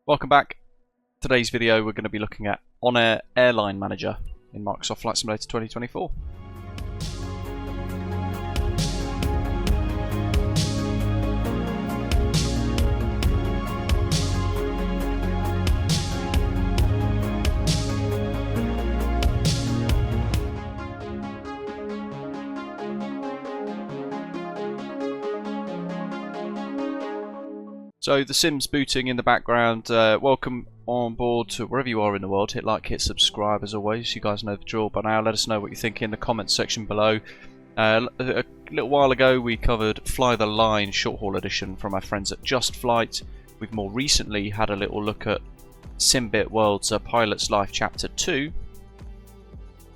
Welcome back. Today's video we're going to be looking at OnAir Airline Manager in Microsoft Flight Simulator 2024. So the sim's booting in the background. Welcome on board to wherever you are in the world. Hit like, hit subscribe as always. You guys know the drill by now. Let us know what you think in the comments section below. A little while ago we covered Fly the Line short haul edition from our friends at JustFlight. We've more recently had a little look at Simbit World's Pilot's Life Chapter 2.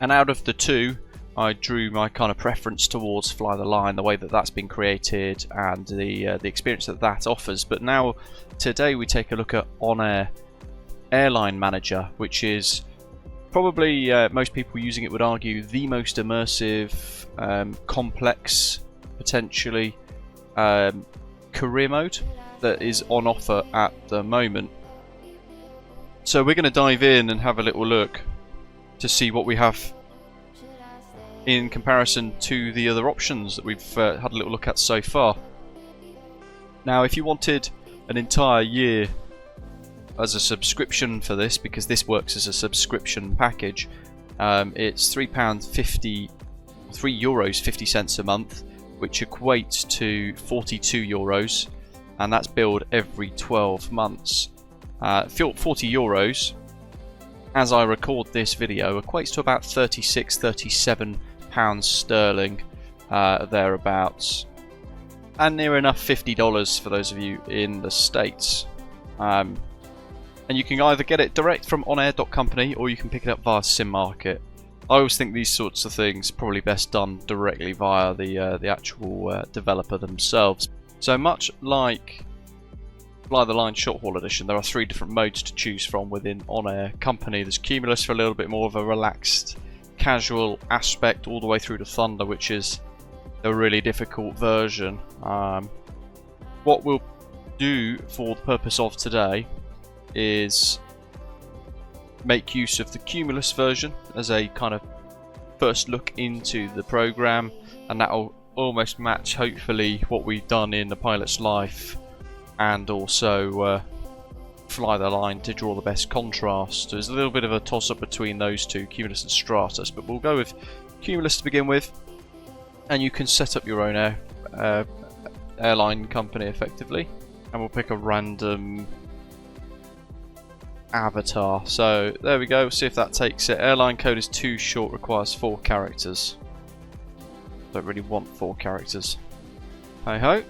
And out of the two, I drew my kind of preference towards Fly the Line, the way that that's been created and the experience that that offers. But now, today we take a look at OnAir Airline Manager, which is probably, most people using it would argue, the most immersive, complex, potentially, career mode that is on offer at the moment. So we're going to dive in and have a little look to see what we have in comparison to the other options that we've had a little look at so far. Now, if you wanted an entire year as a subscription for this, because this works as a subscription package, it's €3.50 a month, which equates to €42, and that's billed every 12 months. €40, as I record this video, equates to about £37 sterling, thereabouts, and near enough $50 for those of you in the States. And you can either get it direct from OnAir.company or you can pick it up via Sim Market. I always think these sorts of things are probably best done directly via the actual developer themselves. So much like Fly the Line Short Haul Edition, there are three different modes to choose from within OnAir Company. There's Cumulus for a little bit more of a relaxed, casual aspect, all the way through to Thunder, which is a really difficult version. What we'll do for the purpose of today is make use of the Cumulus version as a kind of first look into the program, and that'll almost match, hopefully, what we've done in the Pilot's Life and also Fly the Line to draw the best contrast. There's a little bit of a toss-up between those two, Cumulus and Stratus, but we'll go with Cumulus to begin with, and you can set up your own airline company effectively, and we'll pick a random avatar. So there we go, see if that takes it. Airline code is too short, requires 4 characters. Don't really want 4 characters. Hey ho.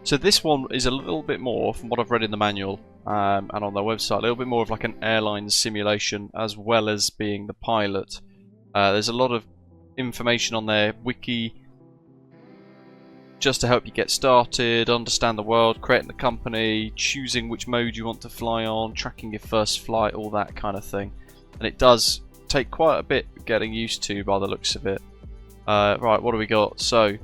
So this one is a little bit more, from what I've read in the manual and on their website, a little bit more of like an airline simulation as well as being the pilot. There's a lot of information on their wiki just to help you get started, understand the world, creating the company, choosing which mode you want to fly on, tracking your first flight, all that kind of thing. And it does take quite a bit getting used to by the looks of it. Right, what do we got? So,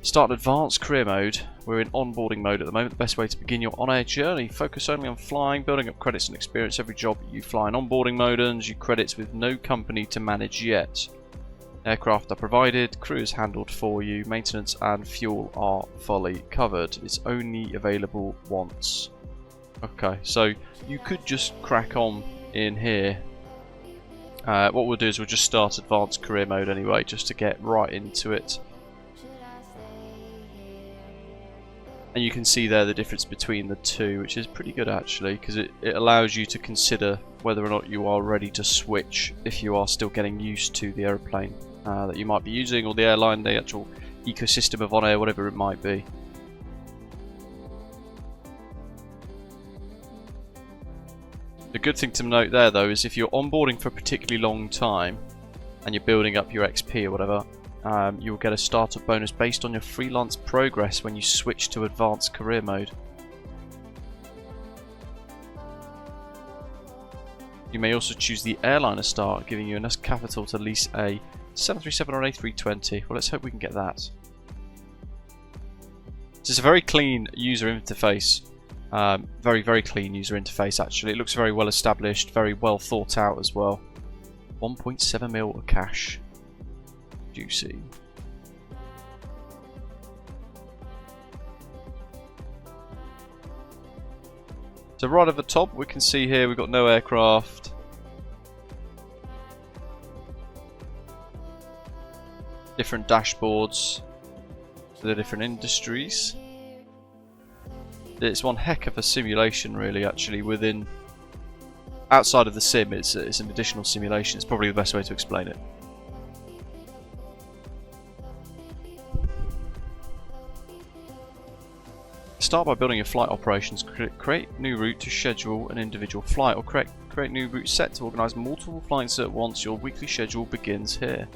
start advanced career mode. We're in onboarding mode at the moment. The best way to begin your on-air journey. Focus only on flying, building up credits and experience. Every job you fly in onboarding mode earns you credits with no company to manage yet. Aircraft are provided, crew is handled for you, maintenance and fuel are fully covered. It's only available once. Okay, so you could just crack on in here. What we'll do is we'll just start advanced career mode anyway, just to get right into it. And you can see there the difference between the two, which is pretty good actually, because it allows you to consider whether or not you are ready to switch if you are still getting used to the aeroplane that you might be using, or the airline, the actual ecosystem of OnAir, whatever it might be. The good thing to note there though is if you're onboarding for a particularly long time and you're building up your XP or whatever, you'll get a startup bonus based on your freelance progress when you switch to advanced career mode. You may also choose the airliner start, giving you enough capital to lease a 737 or A320. Well, let's hope we can get that. It's a very clean user interface. Very, very clean user interface actually. It looks very well established, very well thought out as well. 1.7 mil of cash. Juicy. So right at the top we can see here we've got no aircraft. Different dashboards for the different industries. It's one heck of a simulation really actually within... Outside of the sim it's an additional simulation. It's probably the best way to explain it. Start by building your flight operations. Create new route to schedule an individual flight, or create new route set to organise multiple flights at once. Your weekly schedule begins here.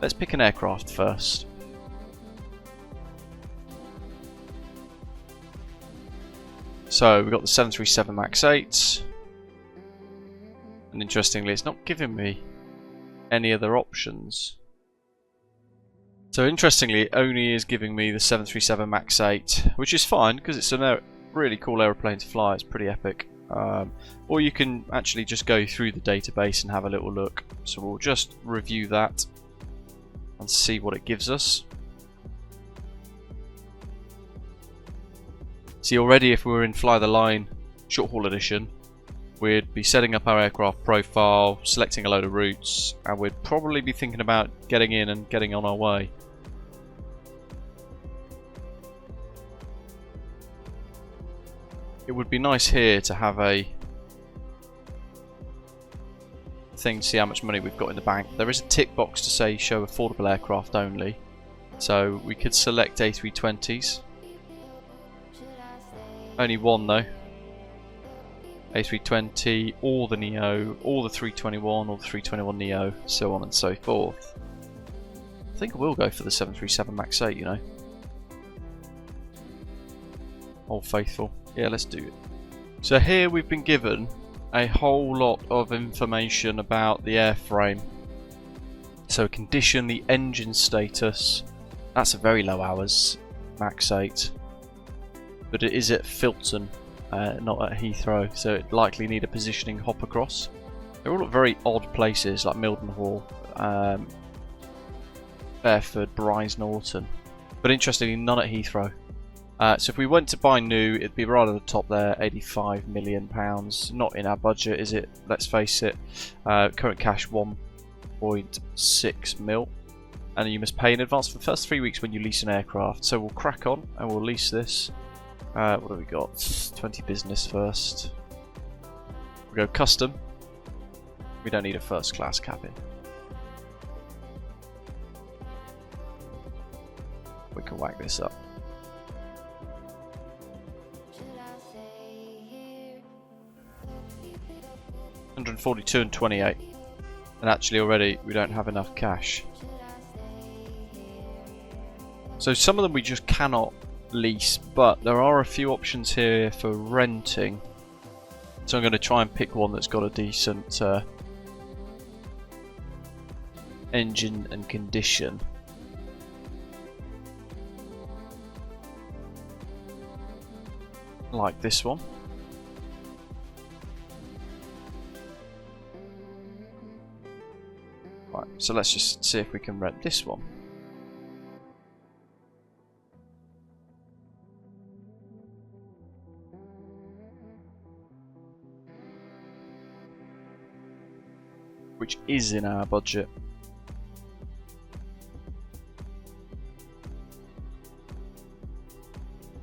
Let's pick an aircraft first. So we've got the 737 MAX 8, and interestingly it's not giving me any other options. So interestingly it only is giving me the 737 MAX 8, which is fine because it's a really cool aeroplane to fly. It's pretty epic. Or you can actually just go through the database and have a little look. So we'll just review that and see what it gives us. See, already if we were in Fly the Line short haul edition, we'd be setting up our aircraft profile, selecting a load of routes, and we'd probably be thinking about getting in and getting on our way. It would be nice here to have a thing to see how much money we've got in the bank. There is a tick box to say show affordable aircraft only, so we could select A320s. Only one though. A320, or the Neo, or the 321, or the 321 Neo, so on and so forth. I think I will go for the 737 MAX 8, you know. Old faithful. Yeah, let's do it. So here we've been given a whole lot of information about the airframe. So condition, the engine status. That's a very low hours, MAX 8. But it is at Filton, not at Heathrow, so it likely need a positioning hop across. They're all at very odd places like Mildenhall, Fairford, Brize Norton, but interestingly none at Heathrow. So if we went to buy new, it'd be right at the top there, £85 million. Not in our budget, is it? Let's face it. Current cash 1.6 mil, and you must pay in advance for the first 3 weeks when you lease an aircraft. So we'll crack on and we'll lease this. What have we got? 20 business first. We'll go custom. We don't need a first class cabin. We can whack this up. 142 and 28. And actually already we don't have enough cash. So some of them we just cannot lease, but there are a few options here for renting. So I'm going to try and pick one that's got a decent engine and condition. Like this one. Right, so let's just see if we can rent this one. Which is in our budget.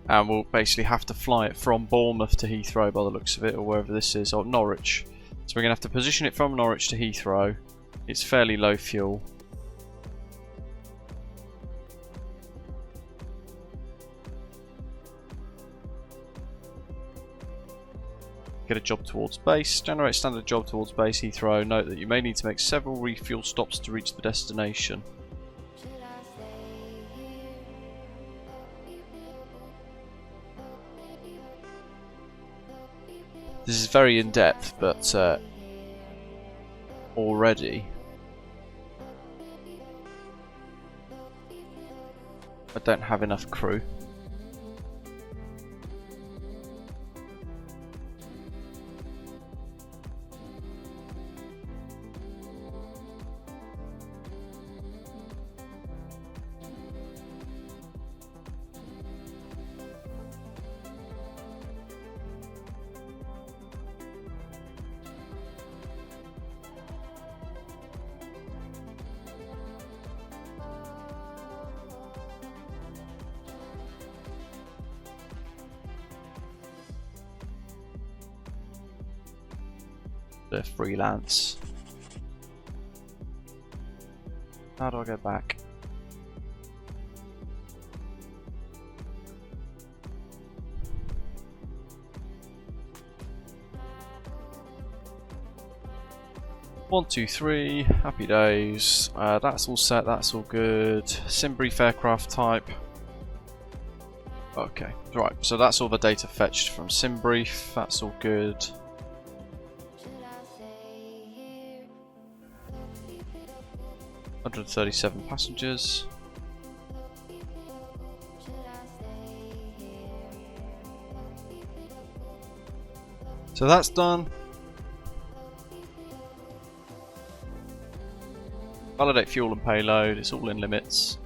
And we'll basically have to fly it from Bournemouth to Heathrow by the looks of it, or wherever this is, or Norwich. So we're going to have to position it from Norwich to Heathrow. It's fairly low fuel. Get a job towards base. Generate standard job towards base Heathrow. Note that you may need to make several refuel stops to reach the destination. This is very in depth, but already I don't have enough crew. order freelance. How do I go back? One, two, three. Happy days. That's all set. That's all good. Simbrief aircraft type. Okay, right. So that's all the data fetched from Simbrief. That's all good. 137 passengers. So that's done. Validate fuel and payload. It's all in limits.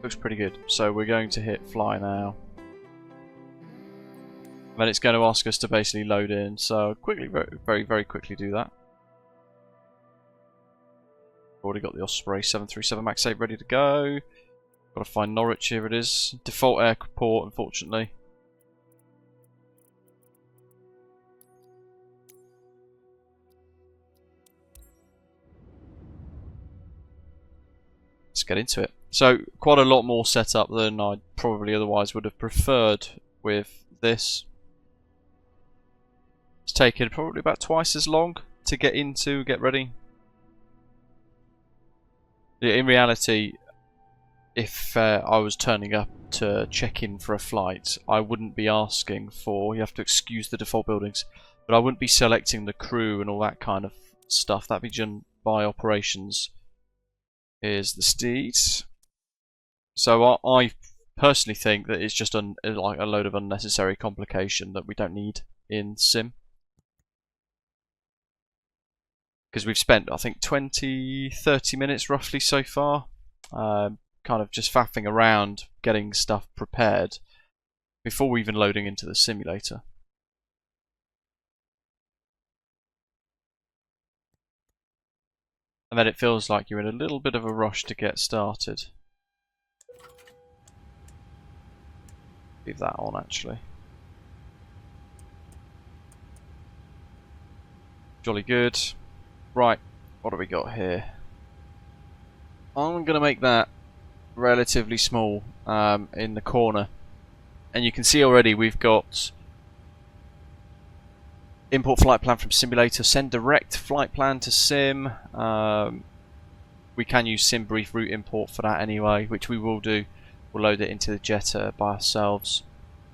Looks pretty good. So we're going to hit fly now. Then it's going to ask us to basically load in. So quickly, very quickly do that. Already got the Osprey 737 MAX 8 ready to go. Got to find Norwich. Here it is. Default airport, unfortunately. Let's get into it. So quite a lot more setup than I probably otherwise would have preferred with this. It's taken probably about twice as long to get into, get ready. Yeah, in reality, if I was turning up to check in for a flight, I wouldn't be asking for, you have to excuse the default buildings, but I wouldn't be selecting the crew and all that kind of stuff. That'd be done by operations. Here's the steeds. So I personally think that it's just like a load of unnecessary complication that we don't need in Sim. Because we've spent, I think, 20-30 minutes roughly so far, kind of just faffing around, getting stuff prepared, before even loading into the simulator. And then it feels like you're in a little bit of a rush to get started. Leave that on, actually. Jolly good. Right, what do we got here? I'm going to make that relatively small in the corner. And you can see already we've got import flight plan from simulator, send direct flight plan to sim. We can use Simbrief route import for that anyway, which we will do. We'll load it into the Jetta by ourselves.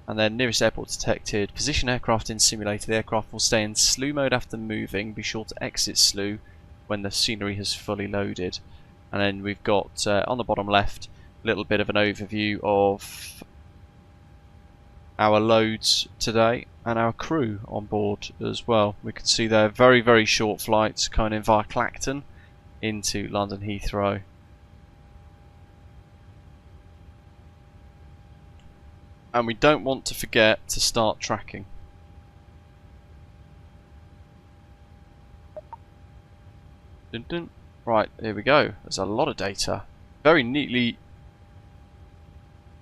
And then nearest airport detected. Position aircraft in simulator. The aircraft will stay in slew mode after moving. Be sure to exit slew when the scenery has fully loaded. And then we've got on the bottom left a little bit of an overview of our loads today and our crew on board as well. We can see there very short flights coming in via Clacton into London Heathrow. And we don't want to forget to start tracking. Dun dun. Right, here we go. There's a lot of data. Very neatly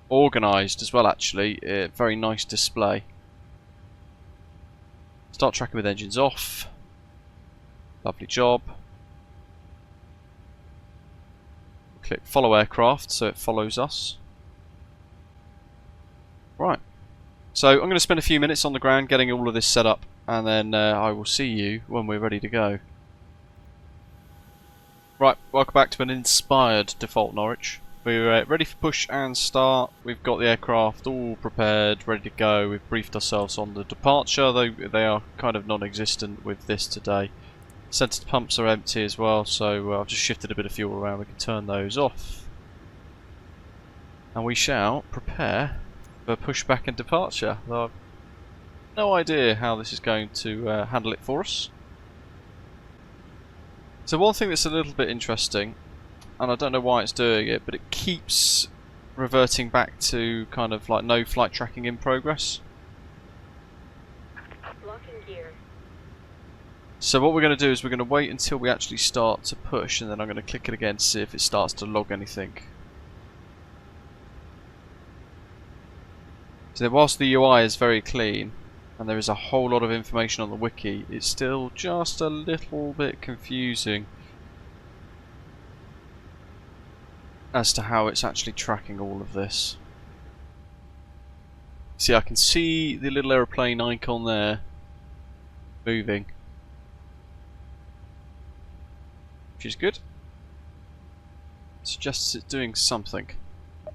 organised as well, actually. Very nice display. Start tracking with engines off. Lovely job. Click follow aircraft so it follows us. Right, so I'm going to spend a few minutes on the ground getting all of this set up, and then I will see you when we're ready to go. Right, welcome back to an inspired default Norwich. We're ready for push and start. We've got the aircraft all prepared, ready to go. We've briefed ourselves on the departure, though they are kind of non-existent with this today. Centre pumps are empty as well, so I've just shifted a bit of fuel around. We can turn those off. And we shall prepare for pushback and departure. I've no idea how this is going to handle it for us. So one thing that's a little bit interesting, and I don't know why it's doing it, but it keeps reverting back to kind of like no flight tracking in progress. Locking gear. So what we're going to do is we're going to wait until we actually start to push, and then I'm going to click it again to see if it starts to log anything. So whilst the UI is very clean and there is a whole lot of information on the wiki, it's still just a little bit confusing as to how it's actually tracking all of this. See, I can see the little aeroplane icon there moving, which is good. Suggests it's doing something.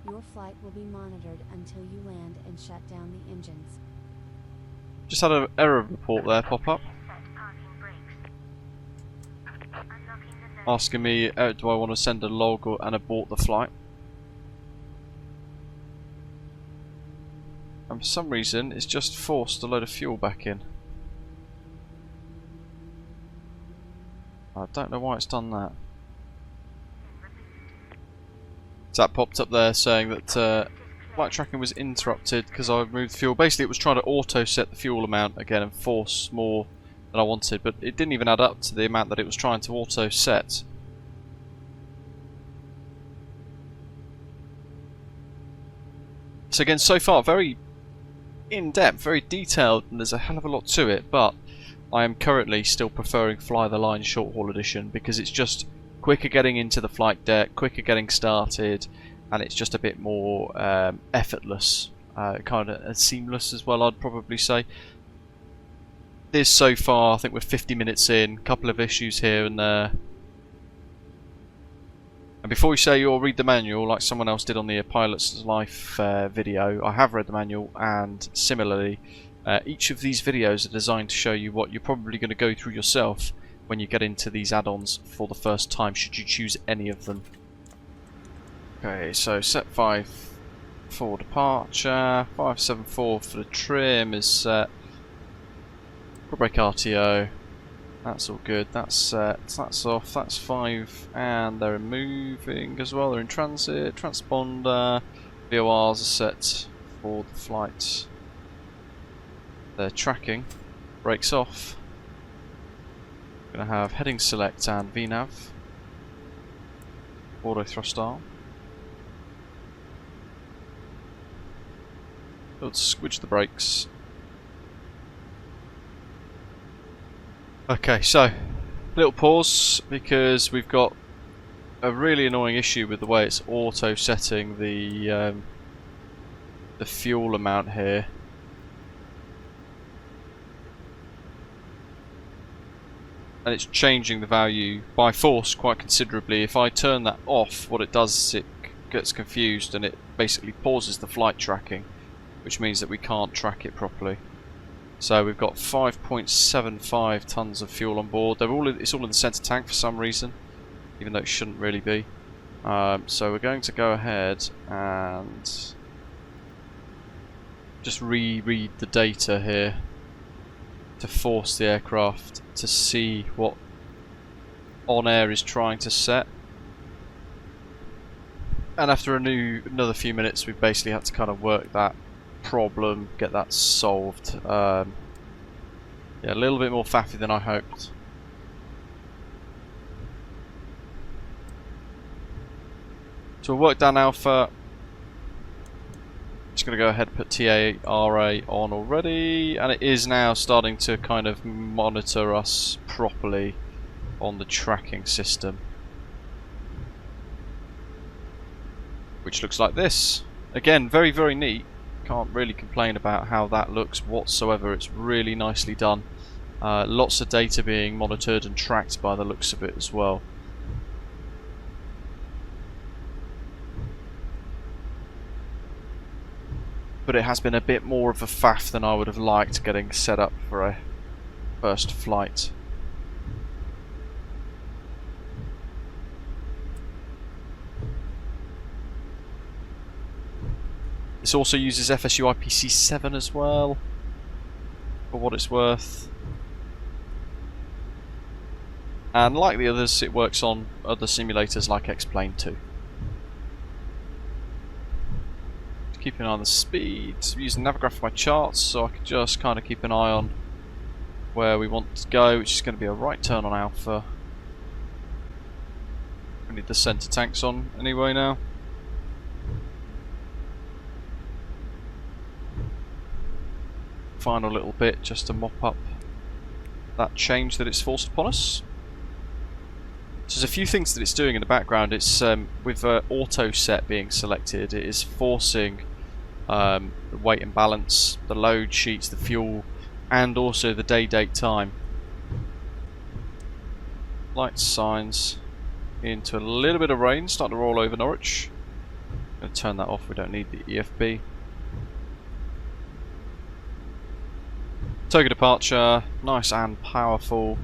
Your flight will be monitored until you land and shut down the engines. Just had an error report there pop up, asking me do I want to send a log and abort the flight. And for some reason it's just forced a load of fuel back in. I don't know why it's done that. So that popped up there saying that flight tracking was interrupted because I removed fuel. Basically it was trying to auto set the fuel amount again and force more than I wanted, but it didn't even add up to the amount that it was trying to auto set. So again, so far very in-depth, very detailed, and there's a hell of a lot to it, but I am currently still preferring Fly the Line Short Haul Edition because it's just quicker getting into the flight deck, quicker getting started, and it's just a bit more effortless, kind of seamless as well, I'd probably say. This so far, I think we're 50 minutes in, a couple of issues here and there. And before you say you'll read the manual like someone else did on the Pilot's Life video, I have read the manual, and similarly each of these videos are designed to show you what you're probably going to go through yourself when you get into these add-ons for the first time, should you choose any of them. Okay, so set 5 for departure, 574 for the trim is set, brake RTO, that's all good, that's set, that's off, that's 5, and they're moving as well, they're in transit, transponder, VORs are set for the flight, they're tracking, brakes off. Going to have heading select and VNAV, auto thrust arm. Let's squidge the brakes. Okay, so little pause because we've got a really annoying issue with the way it's auto setting the fuel amount here. And it's changing the value by force quite considerably. If I turn that off, what it does is it gets confused and it basically pauses the flight tracking, which means that we can't track it properly. So we've got 5.75 tons of fuel on board. It's all in the centre tank for some reason, even though it shouldn't really be. So we're going to go ahead and just reread the data here to force the aircraft to see what OnAir is trying to set. And after another few minutes, we basically had to kind of work that problem, get that solved. Yeah, a little bit more faffy than I hoped. So we'll work down alpha. Just going to go ahead and put TARA on already, and it is now starting to kind of monitor us properly on the tracking system, which looks like this. Again, very, very neat. Can't really complain about how that looks whatsoever. It's really nicely done. Lots of data being monitored and tracked by the looks of it as well. But it has been a bit more of a faff than I would have liked getting set up for a first flight. This also uses FSU IPC7 as well, for what it's worth. And like the others, it works on other simulators like X-Plane 2. Keep an eye on the speed. I'm using Navigraph for my charts, so I can just kind of keep an eye on where we want to go, which is going to be a right turn on Alpha. We need the centre tanks on anyway now. Final little bit just to mop up that change that it's forced upon us. So there's a few things that it's doing in the background. It's with auto set being selected, it is forcing the weight and balance, the load sheets, the fuel, and also the day, date, time. Lights, signs, into a little bit of rain, starting to roll over Norwich. I'm going to turn that off, we don't need the EFB. Toga departure, nice and powerful.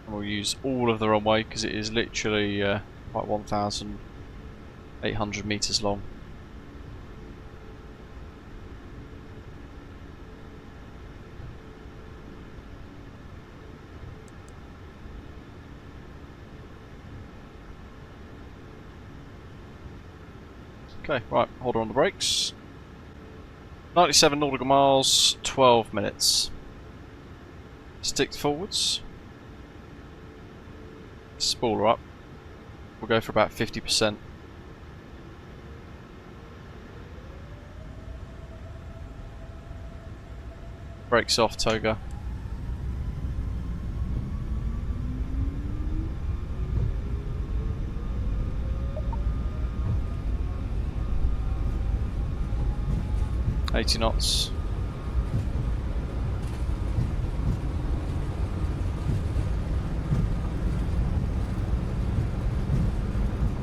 We'll use all of the runway because it is literally about 1,800 meters long. Okay, right, hold on the brakes. 97 nautical miles, 12 minutes. Stick forwards. Spoiler up. We'll go for about 50%. Brakes off, Toga. $80 knots.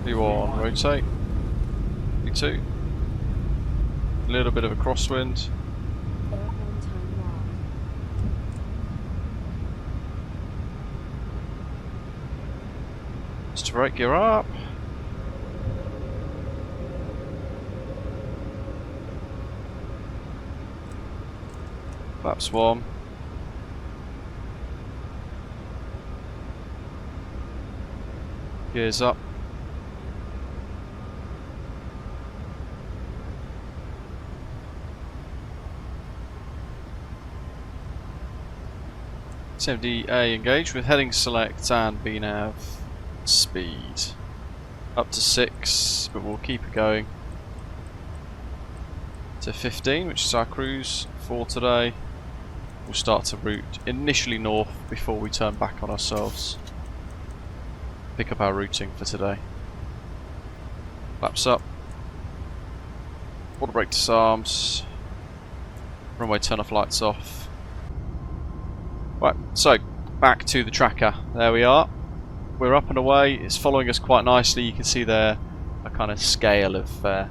V1, rotate. V2. A little bit of a crosswind. Airline time log. Just to brake gear up. Flaps warm. Gears up. CMD-A engaged with heading select and BNAV speed up to 6, but we'll keep it going to 15, which is our cruise for today. We'll start to route initially north before we turn back on ourselves. Pick up our routing for today. Flaps up. Quarter brake disarms. Runway turn off, lights off. Right, so back to the tracker. There we are. We're up and away. It's following us quite nicely. You can see there a kind of scale of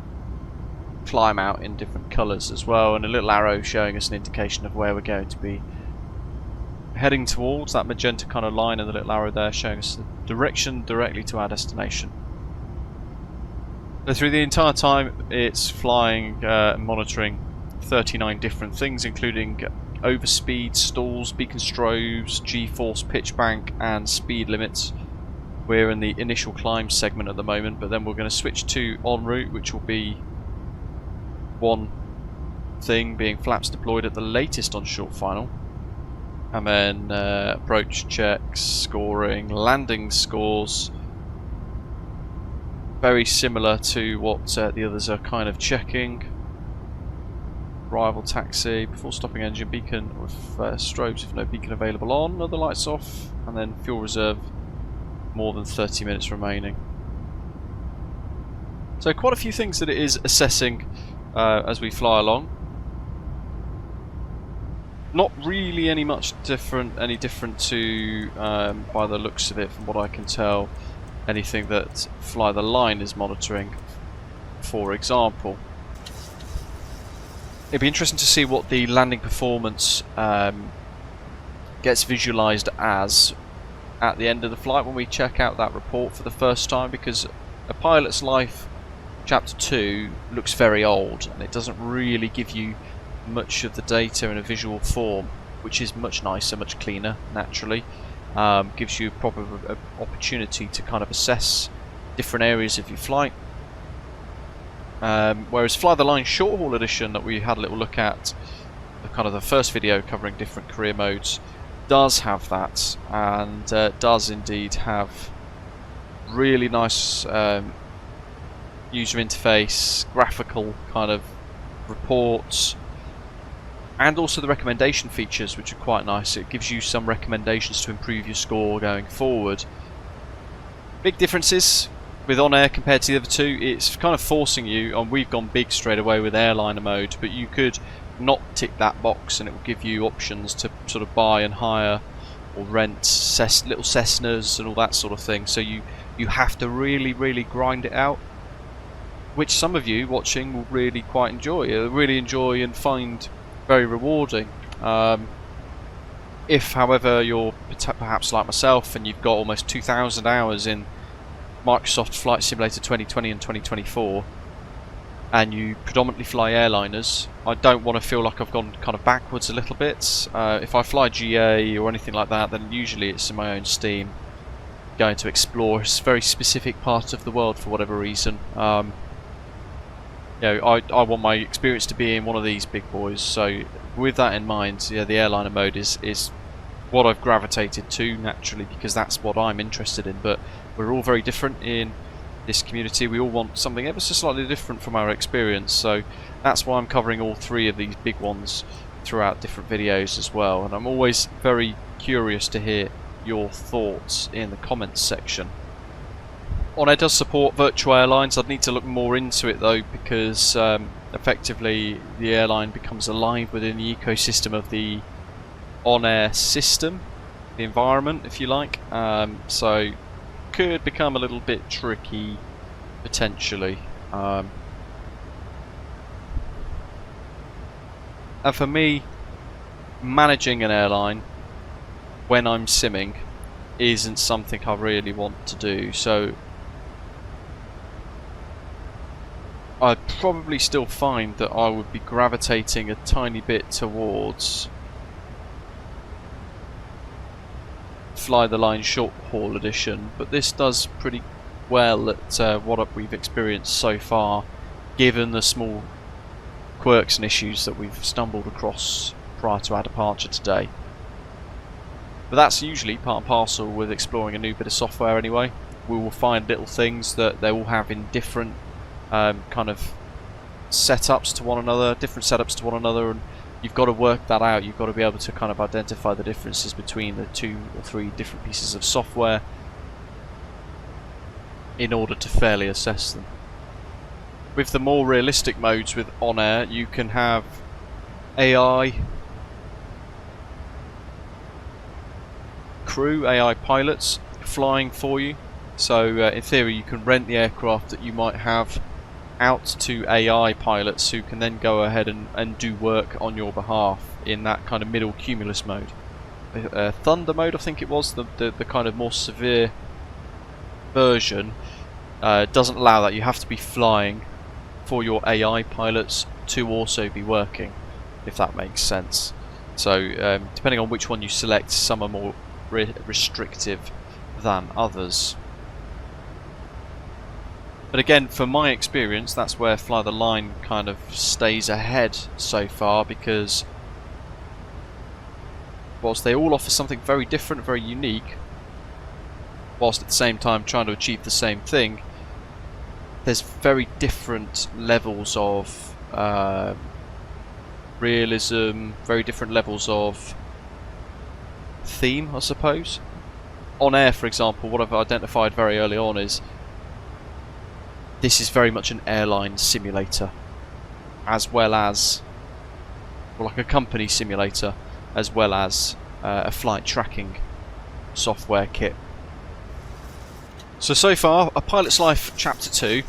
Climbout in different colours as well, and a little arrow showing us an indication of where we're going to be heading towards. That magenta kind of line and the little arrow there showing us the direction directly to our destination. So through the entire time it's flying and monitoring 39 different things, including overspeed, stalls, beacon strobes, G-force, pitch bank and speed limits. We're in the initial climb segment at the moment, but then we're going to switch to en route, which will be one thing being flaps deployed at the latest on short final, and then approach checks, scoring, landing scores, very similar to what the others are kind of checking. Arrival taxi, before stopping engine beacon with strobes if no beacon available on, other lights off, and then fuel reserve, more than 30 minutes remaining. So quite a few things that it is assessing as we fly along. Not really any different to, by the looks of it, from what I can tell, anything that Fly the Line is monitoring, for example. It'd be interesting to see what the landing performance gets visualised as at the end of the flight when we check out that report for the first time, because A Pilot's Life Chapter 2 looks very old and it doesn't really give you much of the data in a visual form, which is much nicer, much cleaner, naturally. Gives you a proper opportunity to kind of assess different areas of your flight. Whereas Fly the Line Short Haul Edition that we had a little look at, the first video covering different career modes, does have that, and does indeed have really nice user interface, graphical kind of reports, and also the recommendation features, which are quite nice. It gives you some recommendations to improve your score going forward. Big differences with OnAir compared to the other two. It's kind of forcing you, and we've gone big straight away with airliner mode, but you could not tick that box and it will give you options to sort of buy and hire or rent little Cessnas and all that sort of thing. So you have to really grind it out, which some of you watching will really quite enjoy, and find very rewarding. If, however, you're perhaps like myself and you've got almost 2,000 hours in Microsoft Flight Simulator 2020 and 2024, and you predominantly fly airliners, I don't want to feel like I've gone kind of backwards a little bit. If I fly GA or anything like that, then usually it's in my own steam, going to explore a very specific part of the world for whatever reason. I want my experience to be in one of these big boys. So with that in mind, yeah, the airliner mode is what I've gravitated to naturally, because that's what I'm interested in. But we're all very different in this community. We all want something ever so slightly different from our experience, so that's why I'm covering all three of these big ones throughout different videos as well. And I'm always very curious to hear your thoughts in the comments section. OnAir does support virtual airlines. I'd need to look more into it though, because effectively the airline becomes alive within the ecosystem of the OnAir system, the environment if you like, so could become a little bit tricky potentially. And for me, managing an airline when I'm simming isn't something I really want to do, so I'd probably still find that I would be gravitating a tiny bit towards Fly the Line Short Haul Edition, but this does pretty well at what we've experienced so far, given the small quirks and issues that we've stumbled across prior to our departure today. But that's usually part and parcel with exploring a new bit of software anyway. We will find little things that they all have in different kind of setups to one another, and you've got to work that out. You've got to be able to kind of identify the differences between the 2 or 3 different pieces of software in order to fairly assess them. With the more realistic modes with OnAir, you can have AI crew, AI pilots flying for you. So in theory you can rent the aircraft that you might have out to AI pilots who can then go ahead and do work on your behalf in that kind of middle cumulus mode. Thunder mode, I think it was, the kind of more severe version, doesn't allow that. You have to be flying for your AI pilots to also be working, if that makes sense. So depending on which one you select, some are more restrictive than others. But again, from my experience, that's where Fly the Line kind of stays ahead so far, because whilst they all offer something very different, very unique, whilst at the same time trying to achieve the same thing, there's very different levels of realism, very different levels of theme, I suppose. OnAir, for example, what I've identified very early on is this is very much an airline simulator, as well as, well, like a company simulator, as well as a flight tracking software kit. So far, A Pilot's Life Chapter 2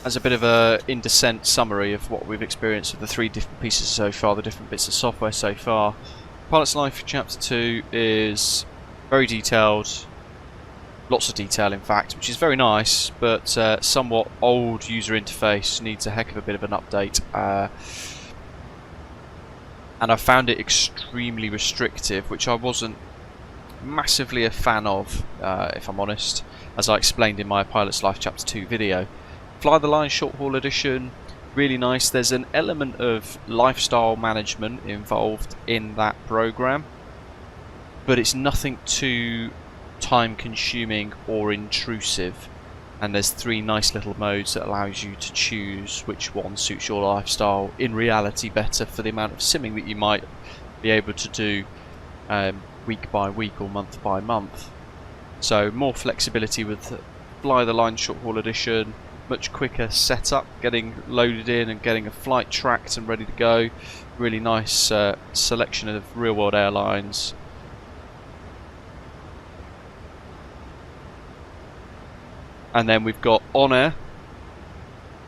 as a bit of a in-descent summary of what we've experienced with the 3 different pieces so far, the different bits of software so far. Pilot's Life Chapter 2 is very detailed, lots of detail in fact, which is very nice, but somewhat old user interface, needs a heck of a bit of an update. and I found it extremely restrictive, which I wasn't massively a fan of, if I'm honest, as I explained in my Pilot's Life Chapter 2 video. Fly the Line Short Haul Edition, really nice. There's an element of lifestyle management involved in that program, but it's nothing too time consuming or intrusive, and there's 3 nice little modes that allows you to choose which one suits your lifestyle in reality better for the amount of simming that you might be able to do week by week or month by month. So more flexibility with Fly the Line Short Haul Edition, much quicker setup, getting loaded in and getting a flight tracked and ready to go. Really nice selection of real world airlines. And then we've got OnAir,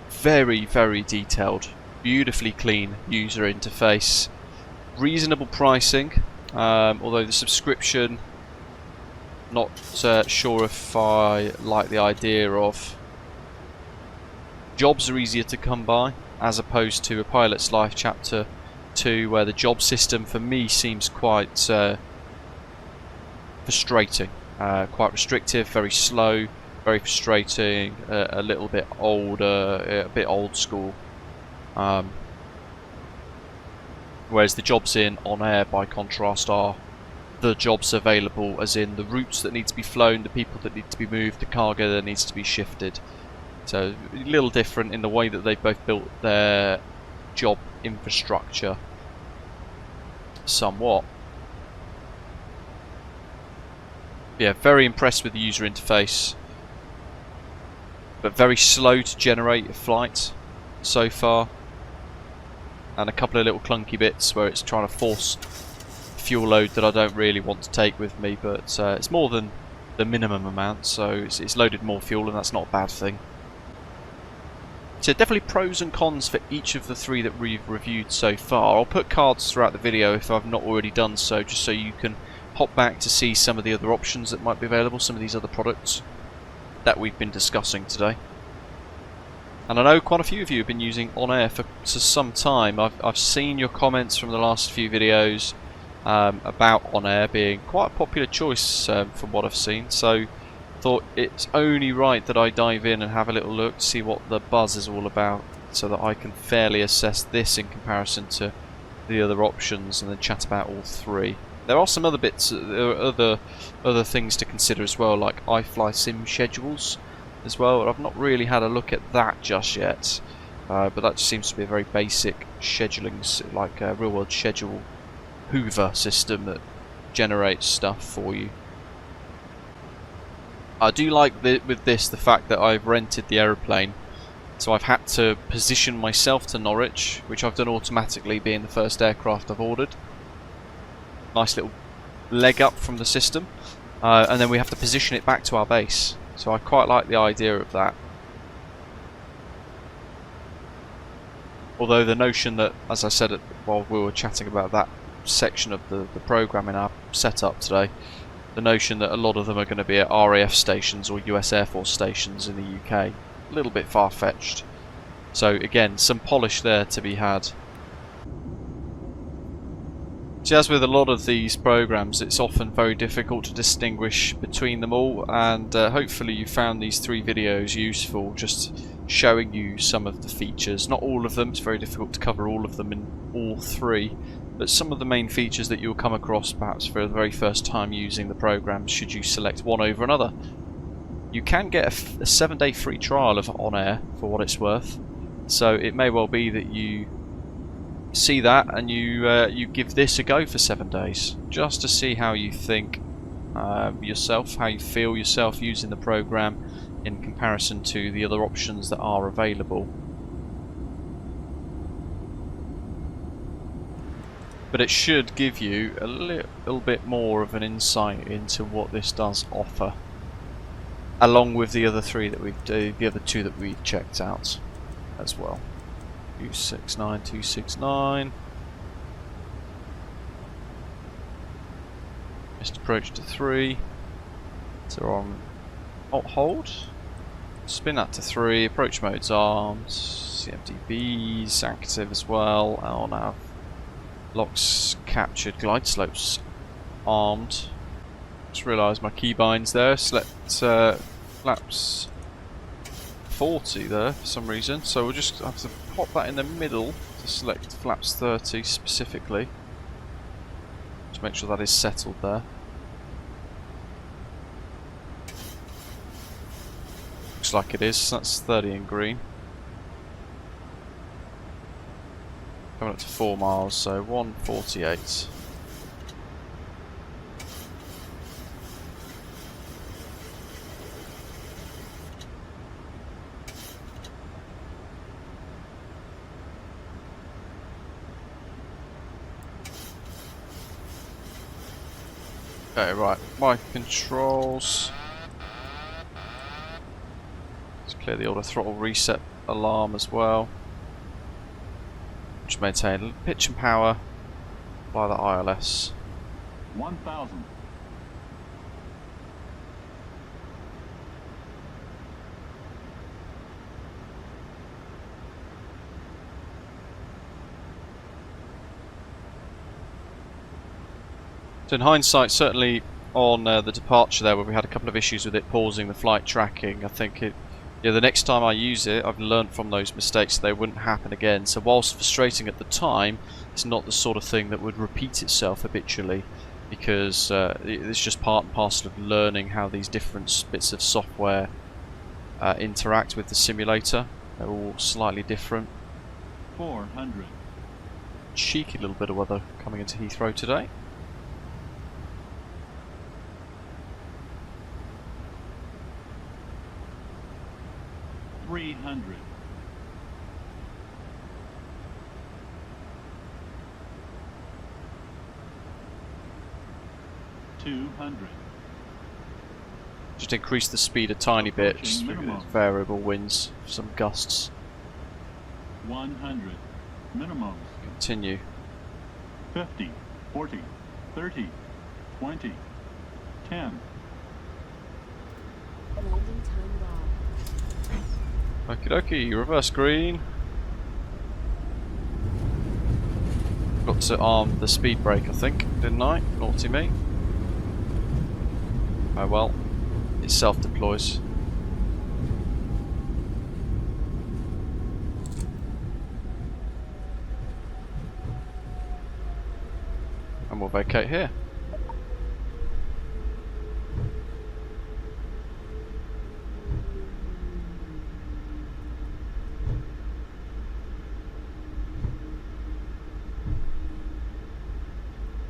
very, very detailed, beautifully clean user interface, reasonable pricing, although the subscription, not sure if I like the idea of. Jobs are easier to come by, as opposed to a Pilot's Life Chapter 2, where the job system for me seems quite frustrating, quite restrictive, very slow, very frustrating, a little bit older, a bit old school. Whereas the jobs in OnAir, by contrast, are the jobs available, as in the routes that need to be flown, the people that need to be moved, the cargo that needs to be shifted. So a little different in the way that they've both built their job infrastructure somewhat. Yeah, very impressed with the user interface, but very slow to generate a flight so far, and a couple of little clunky bits where it's trying to force fuel load that I don't really want to take with me, but it's more than the minimum amount, so it's loaded more fuel, and that's not a bad thing. So definitely pros and cons for each of the 3 that we've reviewed so far. I'll put cards throughout the video if I've not already done so, just so you can hop back to see some of the other options that might be available, some of these other products that we've been discussing today. And I know quite a few of you have been using OnAir for some time. I've seen your comments from the last few videos about OnAir being quite a popular choice from what I've seen, so thought it's only right that I dive in and have a little look to see what the buzz is all about, so that I can fairly assess this in comparison to the other options and then chat about all 3. There are some other bits, other things to consider as well, like iFly sim schedules as well. I've not really had a look at that just yet, but that just seems to be a very basic scheduling, like a real world schedule Hoover system that generates stuff for you. I do like with this the fact that I've rented the aeroplane, so I've had to position myself to Norwich, which I've done automatically, being the first aircraft I've ordered. Nice little leg up from the system, and then we have to position it back to our base, so I quite like the idea of that. Although the notion that, as I said while we were chatting about that section of the program in our setup today, the notion that a lot of them are going to be at RAF stations or US Air Force stations in the UK, a little bit far-fetched. So again, some polish there to be had. See, as with a lot of these programs, it's often very difficult to distinguish between them all, and hopefully you found these 3 videos useful, just showing you some of the features. Not all of them, it's very difficult to cover all of them in all 3, but some of the main features that you'll come across perhaps for the very first time using the program, should you select one over another. You can get a 7-day free trial of OnAir for what it's worth, so it may well be that you see that and you give this a go for 7 days, just to see how you think yourself, how you feel yourself using the program in comparison to the other options that are available. But it should give you a little bit more of an insight into what this does offer, along with the other 3 that the other 2 that we've checked out as well. 269. Missed approach to 3. So on hold. Spin that to 3. Approach mode's armed. CMDB's active as well. On nav. Locks captured, glide slopes armed. Just realised my keybinds there. Select flaps 40 there for some reason. So we'll just have to pop that in the middle to select flaps 30 specifically. Just make sure that is settled there. Looks like it is. So that's 30 in green. Coming up to 4 miles, so 148. Okay, right, my controls. Let's clear the auto throttle reset alarm as well. Just maintain pitch and power by the ILS. 1000. So in hindsight, certainly on the departure there, where we had a couple of issues with it pausing the flight tracking, I think the next time I use it, I've learned from those mistakes so they wouldn't happen again. So whilst frustrating at the time, it's not the sort of thing that would repeat itself habitually, because it's just part and parcel of learning how these different bits of software interact with the simulator. They're all slightly different. 400. Cheeky little bit of weather coming into Heathrow today. 300. 200. Just increase the speed a tiny bit, Approaching just minimum. with variable winds, some gusts. 100. Minimums. Continue. 50. 40. 30. 20. 10. Landing time log. Okie dokie, reverse green. Got to arm the speed brake, I think, didn't I? Naughty me. Oh well, it self-deploys. And we'll vacate here.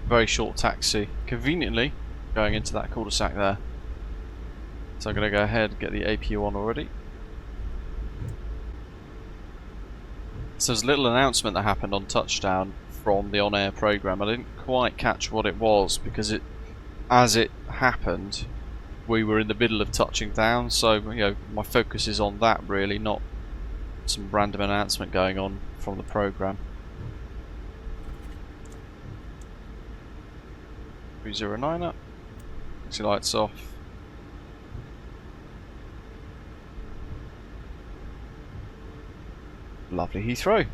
Very short taxi, conveniently going into that cul-de-sac there. So I'm going to go ahead and get the APU on already. So there's a little announcement that happened on touchdown from the on-air program. I didn't quite catch what it was because as it happened, we were in the middle of touching down. So my focus is on that really, not some random announcement going on from the program. 309 up. Taxi lights off. Lovely Heathrow.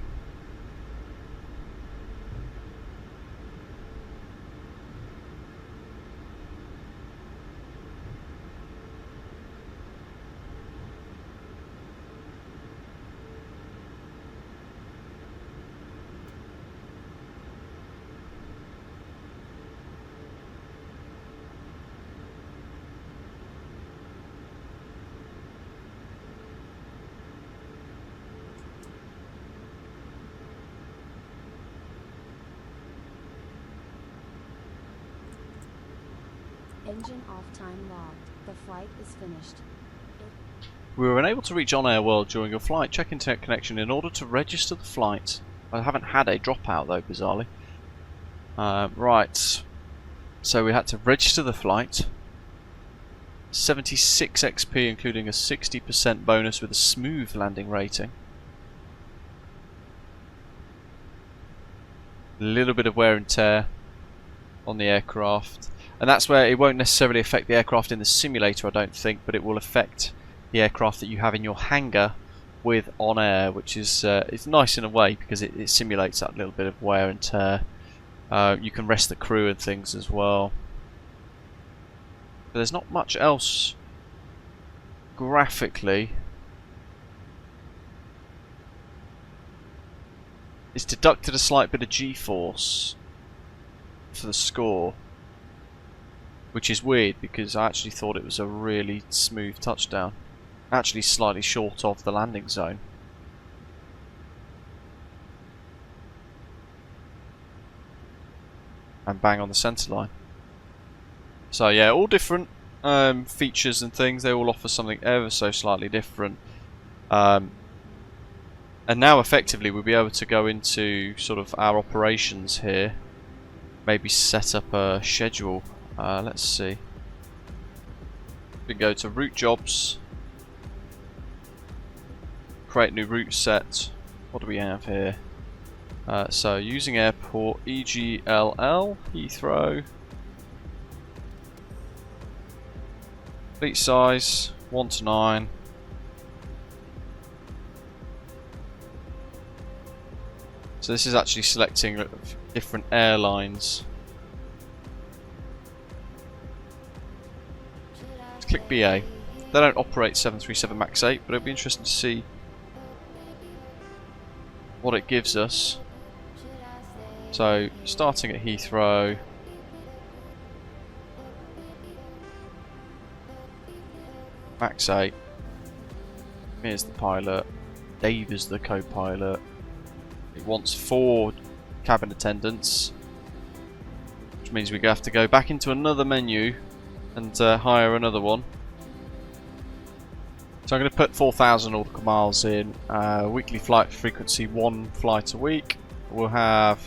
Engine off time logged. The flight is finished. We were unable to reach on-air world during your flight. Check internet connection in order to register the flight. I haven't had a dropout though, bizarrely. Right. So we had to register the flight. 76 XP, including a 60% bonus with a smooth landing rating. A little bit of wear and tear on the aircraft. And that's where it won't necessarily affect the aircraft in the simulator, I don't think, but it will affect the aircraft that you have in your hangar with on-air, which is it's nice in a way because it simulates that little bit of wear and tear. You can rest the crew and things as well. But there's not much else graphically. It's deducted a slight bit of G-force for the score, which is weird because I actually thought it was a really smooth touchdown. Actually slightly short of the landing zone. And bang on the centre line. So yeah, all different features and things. They all offer something ever so slightly different. And now effectively we'll be able to go into sort of our operations here. Maybe set up a schedule. Let's see. We can go to route jobs. Create new route set. What do we have here? So using airport, EGLL, Heathrow. Fleet size, 1 to 9. So this is actually selecting different airlines. Let's click BA. They don't operate 737 MAX 8, but it'll be interesting to see what it gives us. So starting at Heathrow. MAX 8. Here's the pilot. Dave is the co-pilot. It wants 4 cabin attendants, which means we have to go back into another menu and hire another one. So I'm going to put 4,000 nautical miles in. Weekly flight frequency, 1 flight a week. We'll have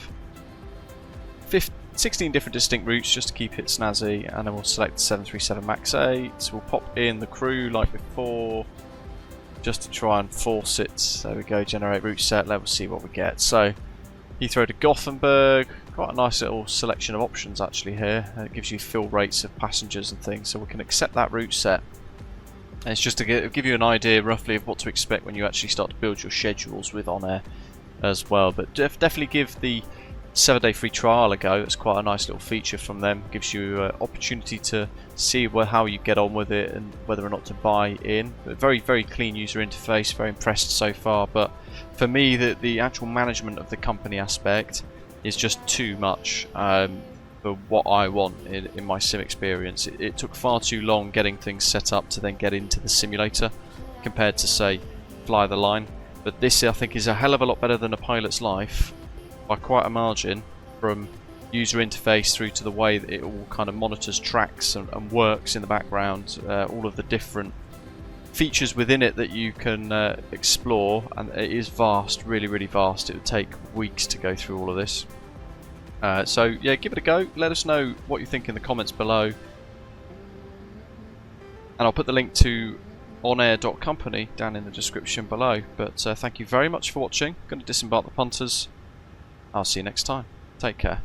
16 different distinct routes just to keep it snazzy, and then we'll select the 737 MAX 8. We'll pop in the crew like before, just to try and force it. There we go, generate route set, let's see what we get. So Heathrow to Gothenburg, quite a nice little selection of options actually here. It gives you fill rates of passengers and things, so we can accept that route set. And it's just to give you an idea roughly of what to expect when you actually start to build your schedules with OnAir as well. But definitely give the 7-day free trial a go. That's quite a nice little feature from them. Gives you opportunity to see how you get on with it and whether or not to buy in. But very, very clean user interface. Very impressed so far. But for me, the actual management of the company aspect is just too much for what I want in my sim experience. It took far too long getting things set up to then get into the simulator compared to, say, Fly the Line. But this, I think, is a hell of a lot better than a pilot's life by quite a margin, from user interface through to the way that it all kind of monitors tracks and works in the background, all of the different features within it that you can explore, and it is vast, really, really vast. It would take weeks to go through all of this. So yeah, give it a go. Let us know what you think in the comments below, and I'll put the link to OnAir.company down in the description below. But thank you very much for watching. I'm going to disembark the punters. I'll see you next time. Take care.